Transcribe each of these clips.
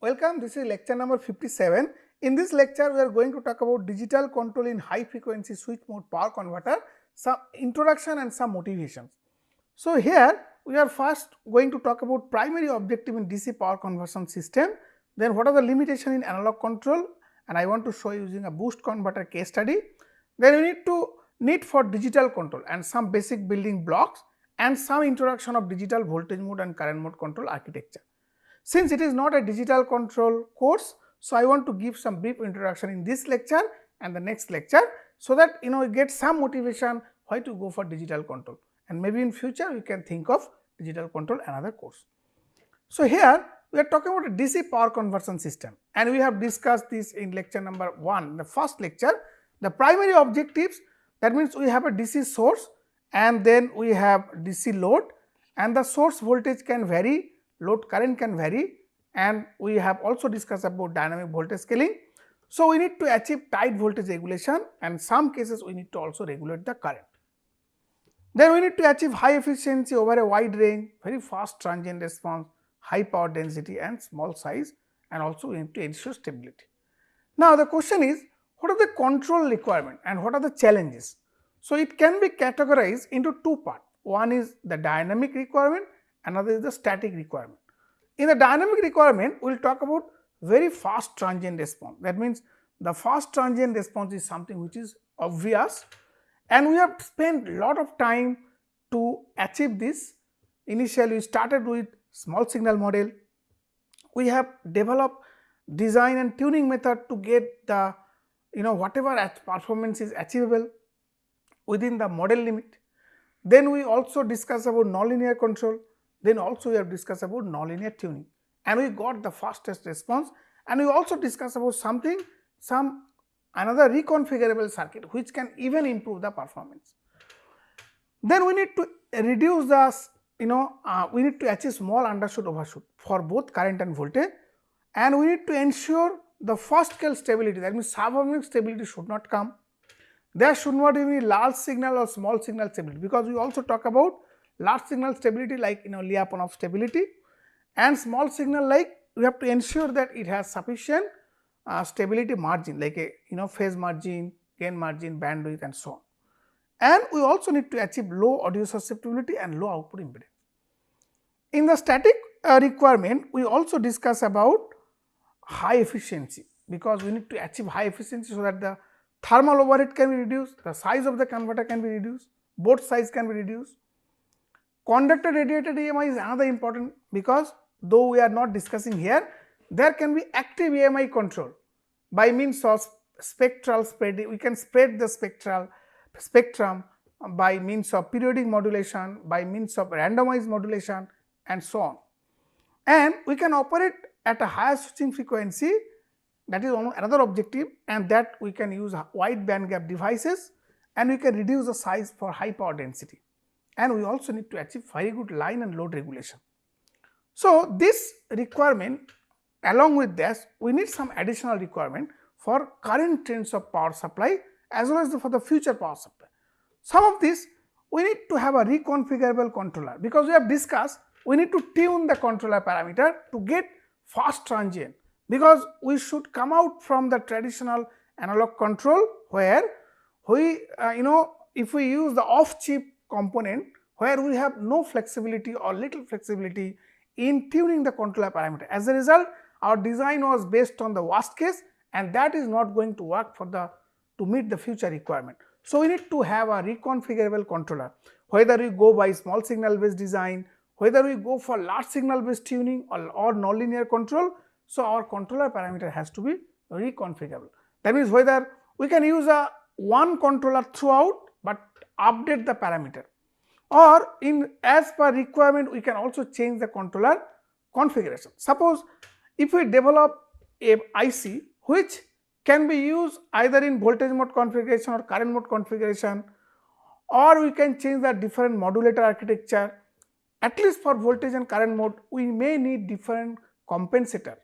Welcome, this is lecture number 57. In this lecture, we are going to talk about digital control in high frequency switch mode power converter, some introduction and some motivations. So, here we are first going to talk about primary objective in DC power conversion system, then what are the limitation in analog control, and I want to show you using a boost converter case study. Then we need for digital control and some basic building blocks and some introduction of digital voltage mode and current mode control architecture. Since it is not a digital control course, so I want to give some brief introduction in this lecture and the next lecture, so that you get some motivation why to go for digital control, and maybe in future we can think of digital control another course. So, here we are talking about a DC power conversion system, and we have discussed this in lecture number 1, the first lecture. The primary objectives, that means we have a DC source and then we have DC load, and the source voltage can vary, load current can vary, and we have also discussed about dynamic voltage scaling. So, we need to achieve tight voltage regulation, and some cases we need to also regulate the current. Then we need to achieve high efficiency over a wide range, very fast transient response, high power density and small size, and also we need to ensure stability. Now, the question is, what are the control requirement and what are the challenges? So, it can be categorized into two parts. One is the dynamic requirement, another is the static requirement. In the dynamic requirement, we will talk about very fast transient response. That means, the fast transient response is something which is obvious, and we have spent lot of time to achieve this. Initially, we started with small signal model. We have developed design and tuning method to get the whatever performance is achievable within the model limit. Then we also discuss about nonlinear control. Then also we have discussed about nonlinear tuning, and we got the fastest response, and we also discussed about another reconfigurable circuit which can even improve the performance. Then we need to reduce the we need to achieve small undershoot overshoot for both current and voltage, and we need to ensure the first scale stability, that means subharmonic stability should not come. There should not be any large signal or small signal stability, because we also talk about large signal stability like Lyapunov stability, and small signal like we have to ensure that it has sufficient stability margin like a phase margin, gain margin, bandwidth and so on. And we also need to achieve low audio susceptibility and low output impedance. In the static requirement, we also discuss about high efficiency, because we need to achieve high efficiency so that the thermal overhead can be reduced, the size of the converter can be reduced, both size can be reduced. Conductor radiated EMI is another important, because though we are not discussing here, there can be active EMI control by means of spectral spreading. We can spread the spectrum by means of periodic modulation, by means of randomized modulation and so on. And we can operate at a higher switching frequency, that is another objective, and that we can use wide band gap devices, and we can reduce the size for high power density, and we also need to achieve very good line and load regulation. So, this requirement, along with this, we need some additional requirement for current trends of power supply as well as for the future power supply. Some of this we need to have a reconfigurable controller, because we have discussed we need to tune the controller parameter to get fast transient, because we should come out from the traditional analog control where we if we use the off chip component where we have no flexibility or little flexibility in tuning the controller parameter. As a result, our design was based on the worst case, and that is not going to work to meet the future requirement. So, we need to have a reconfigurable controller, whether we go by small signal based design, whether we go for large signal based tuning or nonlinear control. So, our controller parameter has to be reconfigurable. That means, whether we can use one controller throughout, but update the parameter, or as per requirement we can also change the controller configuration. Suppose if we develop a IC which can be used either in voltage mode configuration or current mode configuration, or we can change the different modulator architecture. At least for voltage and current mode, we may need different compensator,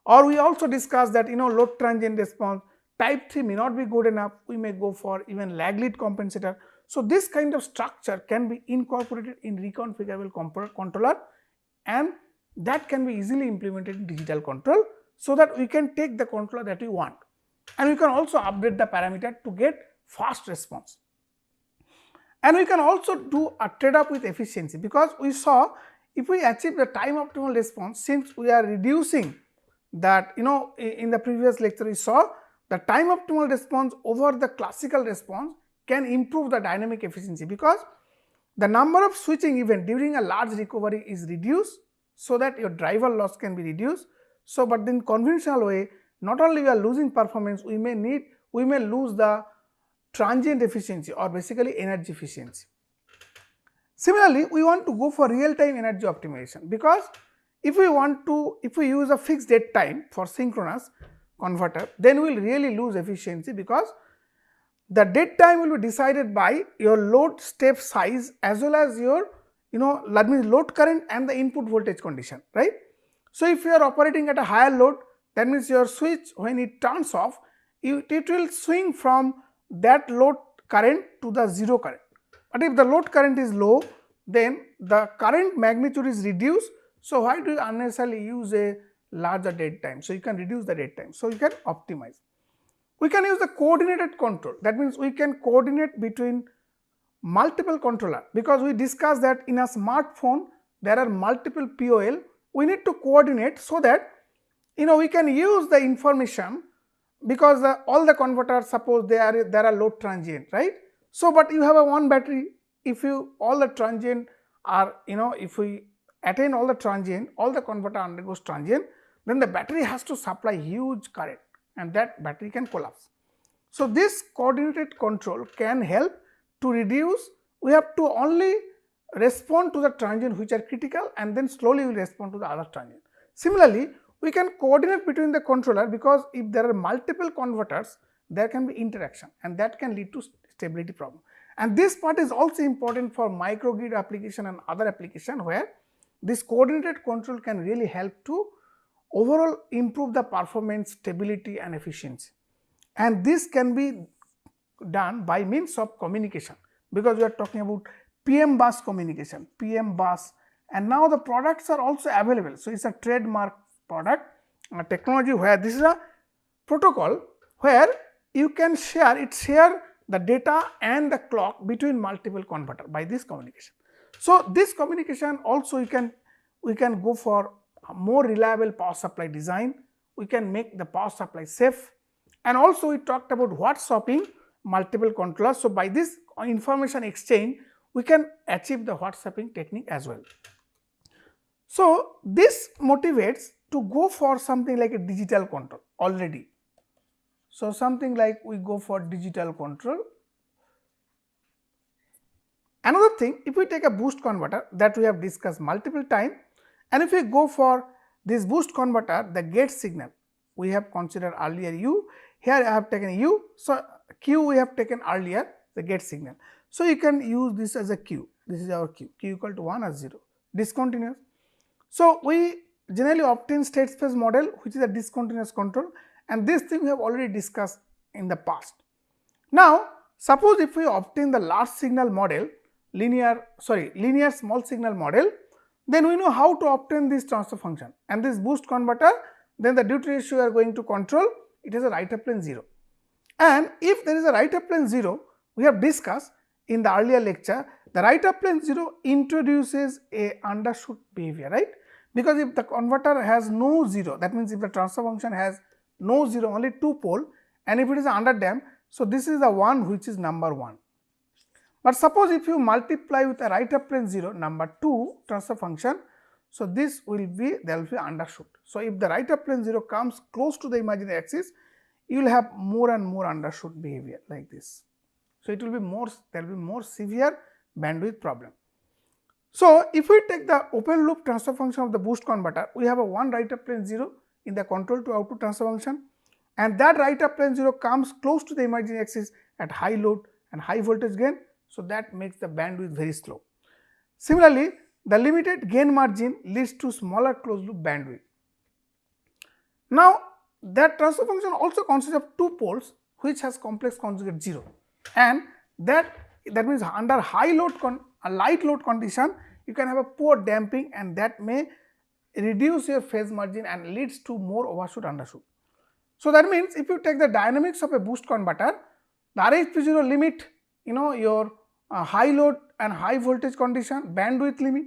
or we also discussed that load transient response type 3 may not be good enough, we may go for even lag lead compensator. So, this kind of structure can be incorporated in reconfigurable controller, and that can be easily implemented in digital control. so that we can take the controller that we want, and we can also update the parameter to get fast response. And we can also do a trade off with efficiency, because we saw if we achieve the time optimal response, since we are reducing that, in the previous lecture we saw the time optimal response over the classical response can improve the dynamic efficiency, because the number of switching events during a large recovery is reduced, so that your driver loss can be reduced. So, but in conventional way, not only we are losing performance, we may lose the transient efficiency, or basically energy efficiency. Similarly, we want to go for real time energy optimization, because if we use a fixed dead time for synchronous converter, then we will really lose efficiency, because the dead time will be decided by your load step size as well as your that means load current and the input voltage condition, right. So, if you are operating at a higher load, that means your switch, when it turns off, it will swing from that load current to the zero current. But if the load current is low, then the current magnitude is reduced. So, why do you unnecessarily use a larger dead time? So, you can reduce the dead time. So, you can optimize. We can use the coordinated control, that means we can coordinate between multiple controller, because we discussed that in a smartphone there are multiple POL. We need to coordinate, so that we can use the information, because all the converters, suppose there are load transient, right. So, but you have a one battery, if all the transient are, if we attain all the transient, all the converter undergoes transient, then the battery has to supply huge current and that battery can collapse. So, this coordinated control can help to reduce. We have to only respond to the transient which are critical, and then slowly we will respond to the other transient. Similarly, we can coordinate between the controller, because if there are multiple converters, there can be interaction, and that can lead to stability problem. And this part is also important for microgrid application and other application, where this coordinated control can really help to overall improve the performance, stability and efficiency. And this can be done by means of communication, because we are talking about PM bus communication, PM bus, and now the products are also available. So, it is a trademark product, a technology where this is a protocol where you can share the data and the clock between multiple converter by this communication. So, this communication also we can go for a more reliable power supply design, we can make the power supply safe, and also we talked about hot swapping multiple controllers. So, by this information exchange we can achieve the hot swapping technique as well. So, this motivates to go for something like a digital control already. So, something like we go for digital control. Another thing, if we take a boost converter that we have discussed multiple times, and if we go for this boost converter, the gate signal we have considered earlier U, here I have taken U. So, Q we have taken earlier, the gate signal. So, you can use this as a Q, this is our Q, Q equal to 1 or 0, discontinuous. So, we generally obtain state space model which is a discontinuous control, and this thing we have already discussed in the past. Now, suppose if we obtain the large signal model, linear small signal model, then we know how to obtain this transfer function, and this boost converter, then the duty ratio we are going to control, it has a right of plane 0. And if there is a right of plane 0, we have discussed in the earlier lecture, the right of plane 0 introduces a undershoot behavior, right. Because if the converter has no 0, that means if the transfer function has no 0, only 2 pole, and if it is underdamped, so this is the one which is number 1. But suppose if you multiply with a right of plane 0 number 2 transfer function, so this will be, there will be undershoot. So, if the right of plane 0 comes close to the imaginary axis, you will have more and more undershoot behavior like this. So, it will be more, there will be more severe bandwidth problem. So, if we take the open loop transfer function of the boost converter, we have a one right of plane 0 in the control to output transfer function, and that right of plane 0 comes close to the imaginary axis at high load and high voltage gain. So, that makes the bandwidth very slow. Similarly, the limited gain margin leads to smaller closed loop bandwidth. Now, that transfer function also consists of 2 poles which has complex conjugate 0, and that means under high load light load condition you can have a poor damping, and that may reduce your phase margin and leads to more overshoot undershoot. So that means if you take the dynamics of a boost converter, the RH0 limit your high load and high voltage condition, bandwidth limit.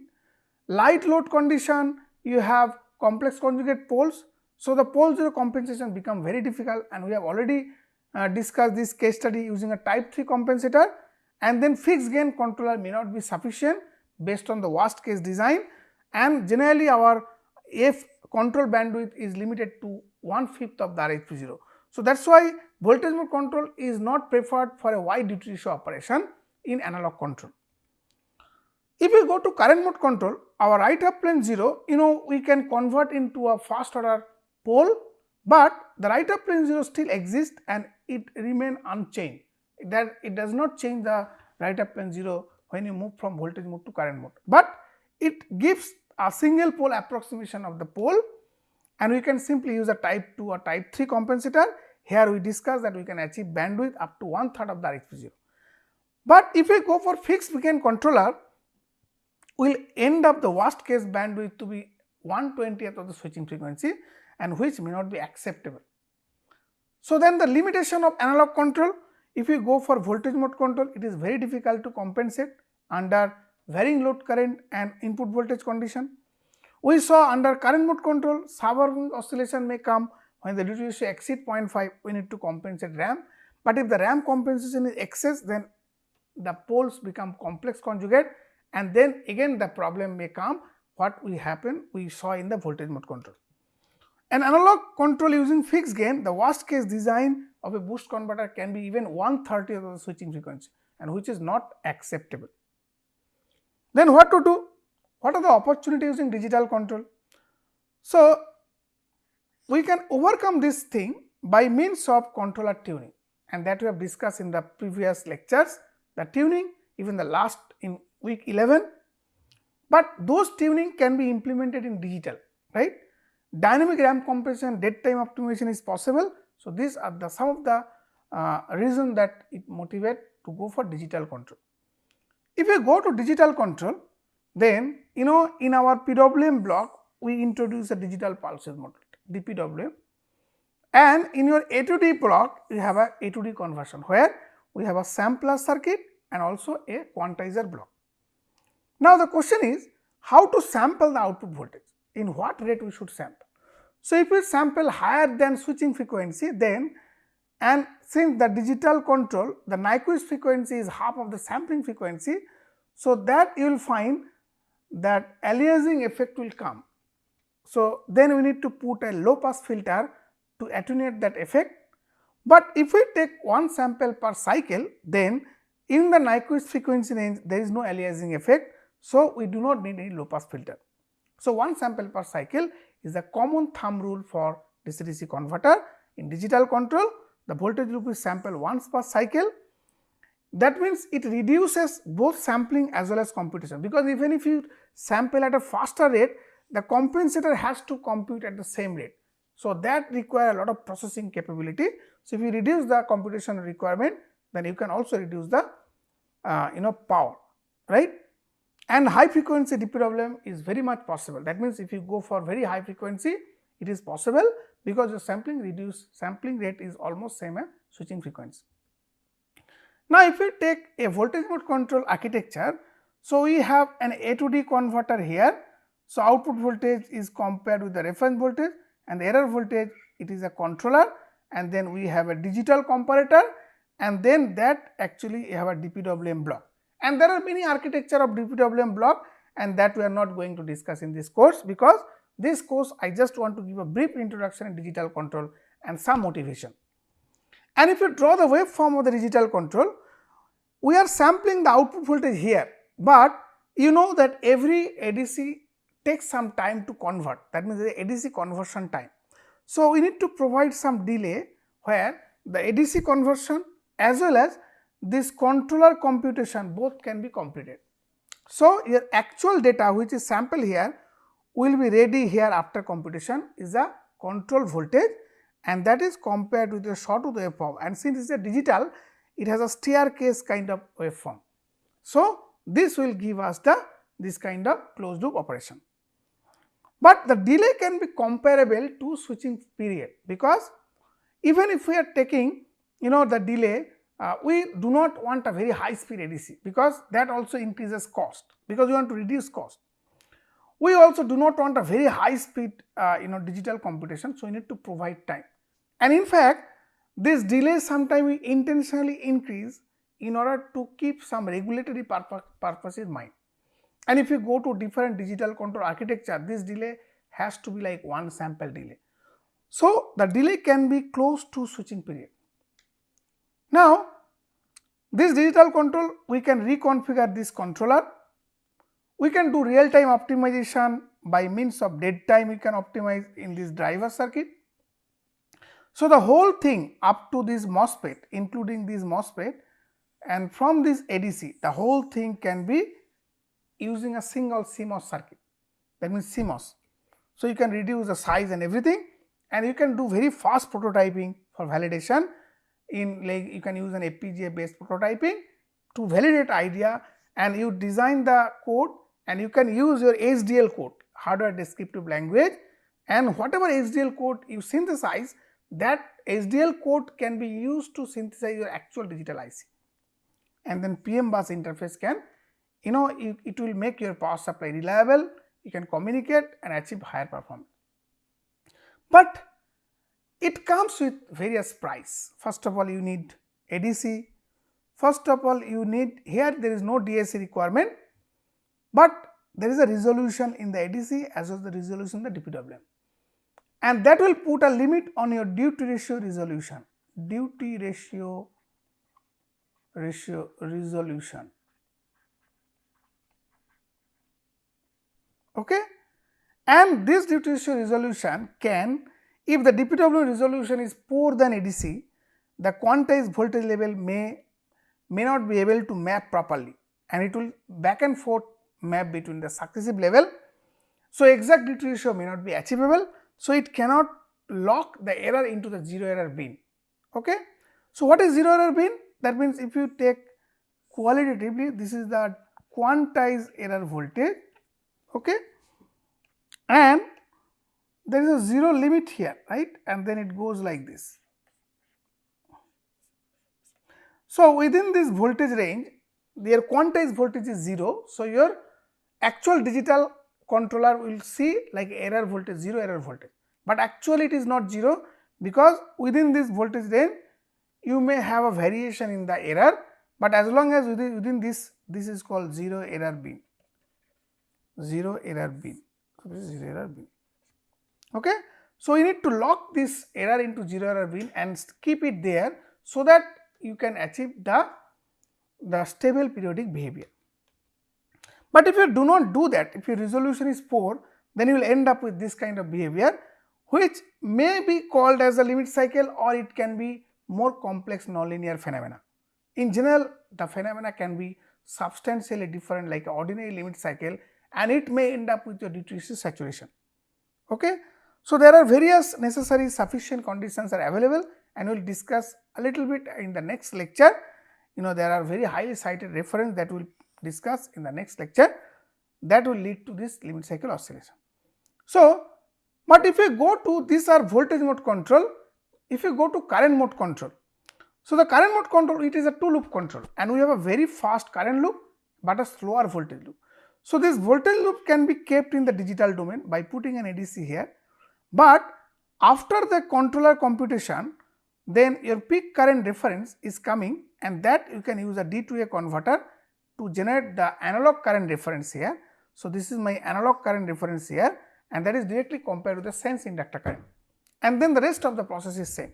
Light load condition, you have complex conjugate poles. So the pole 0 compensation become very difficult, and we have already discussed this case study using a type 3 compensator. And then fixed gain controller may not be sufficient based on the worst case design, and generally our F control bandwidth is limited to 1/5 of the RH0. So that is why voltage mode control is not preferred for a wide duty ratio operation in analog control. If we go to current mode control, our right half plane 0, we can convert into a first order pole, but the right half plane 0 still exists and it remain unchanged. That it does not change the right half plane 0 when you move from voltage mode to current mode, but it gives a single pole approximation of the pole, and we can simply use a type 2 or type 3 compensator. Here we discuss that we can achieve bandwidth up to 1/3 of the RH0. But if we go for fixed gain controller, we will end up the worst case bandwidth to be 1/20th of the switching frequency, and which may not be acceptable. So then the limitation of analog control, if you go for voltage mode control, it is very difficult to compensate under varying load current and input voltage condition. We saw under current mode control, subharmonic oscillation may come when the duty ratio exceed 0.5, we need to compensate ramp. But if the ramp compensation is excess, then the poles become complex conjugate, and then again the problem may come what we saw in the voltage mode control. An analog control using fixed gain, the worst case design of a boost converter can be even 1/30th of the switching frequency, and which is not acceptable. Then what to do? What are the opportunities using digital control? So we can overcome this thing by means of controller tuning, and that we have discussed in the previous lectures, the tuning even the last in week 11, but those tuning can be implemented in digital, right. Dynamic ramp compression, dead time optimization is possible. So these are the some of the reasons that it motivate to go for digital control. If we go to digital control, then in our PWM block we introduce a digital pulse width modulator, DPWM, and in your A to D block you have a A to D conversion where we have a sampler circuit and also a quantizer block. Now the question is how to sample the output voltage, in what rate we should sample. So if we sample higher than switching frequency, then, and since the digital control, the Nyquist frequency is half of the sampling frequency, so that you will find that aliasing effect will come. So then we need to put a low pass filter to attenuate that effect. But if we take one sample per cycle, then in the Nyquist frequency range there is no aliasing effect, so we do not need any low pass filter. So one sample per cycle is a common thumb rule for DC-DC converter. In digital control, the voltage loop is sampled once per cycle. That means it reduces both sampling as well as computation, because even if you sample at a faster rate, the compensator has to compute at the same rate. So that requires a lot of processing capability. So if you reduce the computation requirement, then you can also reduce the power, right. And high frequency DPWM is very much possible. That means if you go for very high frequency, it is possible because your sampling rate is almost same as switching frequency. Now if we take a voltage mode control architecture, so we have an A to D converter here. So output voltage is compared with the reference voltage, and the error voltage, it is a controller, and then we have a digital comparator, and then that actually you have a DPWM block. And there are many architecture of DPWM block, and that we are not going to discuss in this course, because this course I just want to give a brief introduction in digital control and some motivation. And if you draw the waveform of the digital control, we are sampling the output voltage here, but you know that every ADC takes some time to convert, that means the ADC conversion time. So we need to provide some delay where the ADC conversion as well as this controller computation both can be completed. So your actual data which is sampled here will be ready here after computation is a control voltage, and that is compared with the sawtooth waveform, and since it is a digital, it has a staircase kind of waveform. So this will give us this kind of closed loop operation. But the delay can be comparable to switching period, because even if we are taking the delay, we do not want a very high speed ADC, because that also increases cost, because we want to reduce cost. We also do not want a very high speed digital computation, so we need to provide time. And in fact, this delay sometimes we intentionally increase in order to keep some regulatory purpose in mind. And if you go to different digital control architecture, this delay has to be like one sample delay. So the delay can be close to switching period. Now, this digital control, we can reconfigure this controller. We can do real time optimization by means of dead time. We can optimize in this driver circuit. So the whole thing up to this MOSFET, including this MOSFET, and from this ADC, the whole thing can be using a single CMOS circuit, that means CMOS. So you can reduce the size and everything, and you can do very fast prototyping for validation. In like you can use an FPGA based prototyping to validate idea, and you design the code, and you can use your HDL code, hardware descriptive language, and whatever HDL code you synthesize, that HDL code can be used to synthesize your actual digital IC, and then PM bus interface can it will make your power supply reliable, you can communicate and achieve higher performance. But it comes with various price. First of all, you need ADC. First of all, you need, here there is no DAC requirement, but there is a resolution in the ADC as well as the resolution in the DPWM, and that will put a limit on your duty ratio resolution. Duty ratio resolution. Okay, and this duty ratio resolution can, if the DPWM resolution is poor than ADC, the quantized voltage level may not be able to map properly, and it will back and forth map between the successive level. So exact duty ratio may not be achievable, so it cannot lock the error into the zero error bin. Okay, so what is zero error bin? That means if you take qualitatively, this is the quantized error voltage. Okay, and there is a zero limit here, right, and then it goes like this. So within this voltage range, their quantized voltage is 0. So your actual digital controller will see like error voltage, 0 error voltage, but actually it is not 0, because within this voltage range you may have a variation in the error, but as long as within this is called 0 error bin. 0 error bin. So this is 0 error bin. Okay, so you need to lock this error into 0 error bin and keep it there, so that you can achieve the stable periodic behavior. But if you do not do that, if your resolution is poor, then you will end up with this kind of behavior, which may be called as a limit cycle, or it can be more complex nonlinear phenomena. In general, the phenomena can be substantially different, like ordinary limit cycle, and it may end up with your duty ratio saturation. Okay, so there are various necessary sufficient conditions are available, and we will discuss a little bit in the next lecture. There are very highly cited reference that we will discuss in the next lecture, that will lead to this limit cycle oscillation. So, but if you go to, these are voltage mode control, if you go to current mode control, so the current mode control, it is a 2 loop control, and we have a very fast current loop but a slower voltage loop. So this voltage loop can be kept in the digital domain by putting an ADC here, but after the controller computation, then your peak current reference is coming, and that you can use a D2A converter to generate the analog current reference here. So this is my analog current reference here, and that is directly compared to the sense inductor current, and then the rest of the process is same.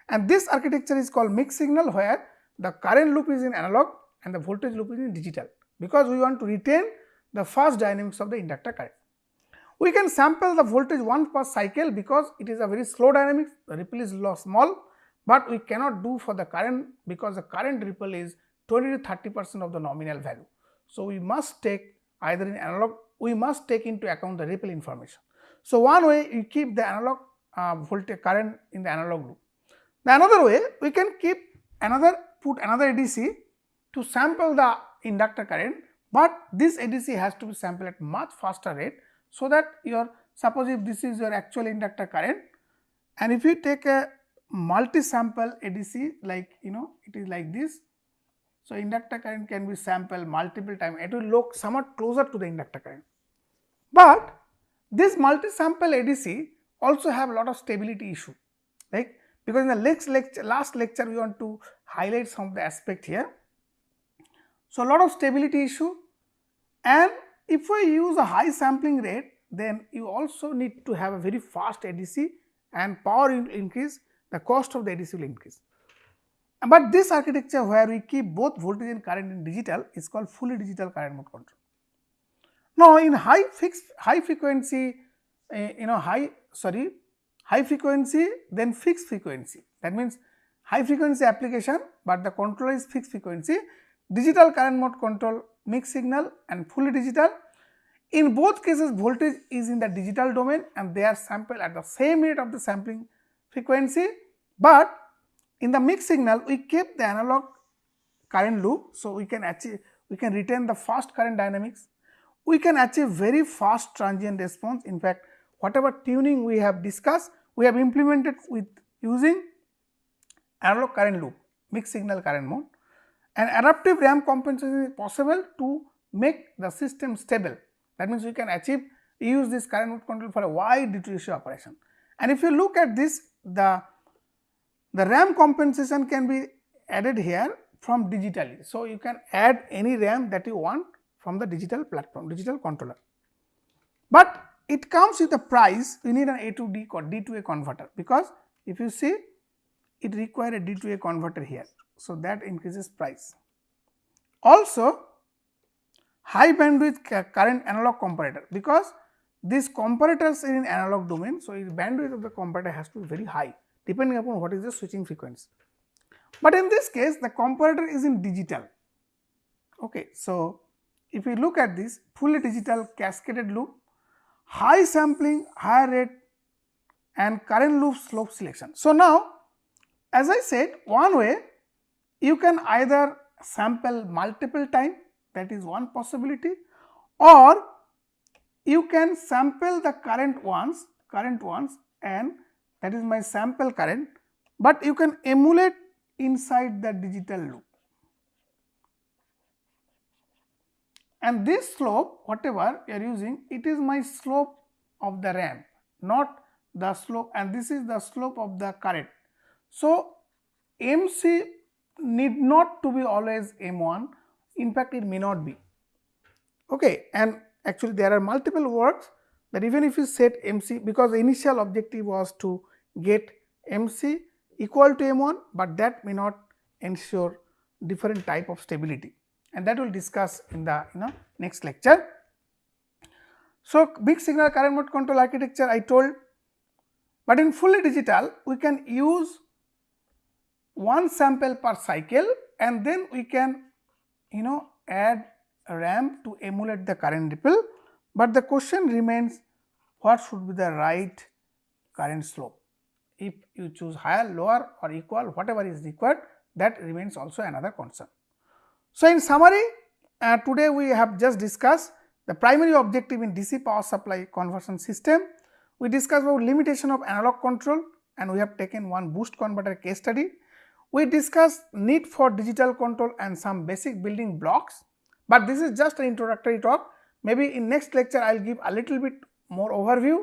And this architecture is called mixed signal, where the current loop is in analog and the voltage loop is in digital, because we want to retain the fast dynamics of the inductor current. We can sample the voltage 1 per cycle, because it is a very slow dynamics, the ripple is small, but we cannot do for the current, because the current ripple is 20 to 30% of the nominal value. So we must take either in analog, we must take into account the ripple information. So one way you keep the analog voltage current in the analog loop. The another way, we can keep put another ADC to sample the inductor current, but this ADC has to be sampled at much faster rate, so that your suppose if this is your actual inductor current, and if you take a multi-sample ADC, like it is like this. So, inductor current can be sampled multiple times, it will look somewhat closer to the inductor current. But this multi-sample ADC also have a lot of stability issue, right? Because in the last lecture we want to highlight some of the aspect here. So, a lot of stability issue, and if we use a high sampling rate, then you also need to have a very fast ADC, and power will increase, the cost of the ADC will increase. But this architecture where we keep both voltage and current in digital is called fully digital current mode control. Now, in high frequency then fixed frequency, that means high frequency application, but the controller is fixed frequency, digital current mode control, mixed signal and fully digital. In both cases voltage is in the digital domain and they are sampled at the same rate of the sampling frequency, but in the mixed signal we keep the analog current loop. So, we can retain the fast current dynamics, we can achieve very fast transient response. In fact, whatever tuning we have discussed, we have implemented with using analog current loop, mixed signal current mode, and adaptive ramp compensation is possible to make the system stable. That means we can use this current mode control for a wide duty ratio operation. And if you look at this, the ramp compensation can be added here from digitally. So, you can add any RAM that you want from the digital platform, digital controller. But it comes with a price, we need an A to D or D to A converter, because if you see it requires a D to A converter here. So, that increases price. Also, high bandwidth current analog comparator, because these comparators are in analog domain. So, the bandwidth of the comparator has to be very high depending upon what is the switching frequency. But in this case the comparator is in digital. Okay. So, if we look at this fully digital cascaded loop, high sampling, higher rate and current loop slope selection. So, now as I said, one way you can either sample multiple time, that is one possibility, or you can sample the current once and that is my sample current, but you can emulate inside the digital loop. And this slope, whatever you are using, it is my slope of the ramp, not the slope, and this is the slope of the current. So, MC need not to be always M1, in fact it may not be. Okay. And actually there are multiple works that even if you set MC, because the initial objective was to get MC equal to M1, but that may not ensure different type of stability, and that we will discuss in the next lecture. So, mixed signal current mode control architecture I told, but in fully digital we can use one sample per cycle and then we can add a ramp to emulate the current ripple, but the question remains what should be the right current slope. If you choose higher, lower or equal, whatever is required, that remains also another concern. So, in summary, today we have just discussed the primary objective in DC power supply conversion system. We discussed about limitation of analog control and we have taken one boost converter case study. We discussed need for digital control and some basic building blocks, but this is just an introductory talk. Maybe in next lecture I will give a little bit more overview,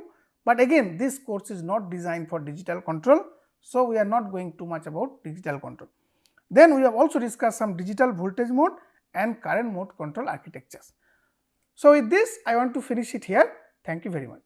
but again this course is not designed for digital control. So, we are not going too much about digital control. Then we have also discussed some digital voltage mode and current mode control architectures. So, with this I want to finish it here. Thank you very much.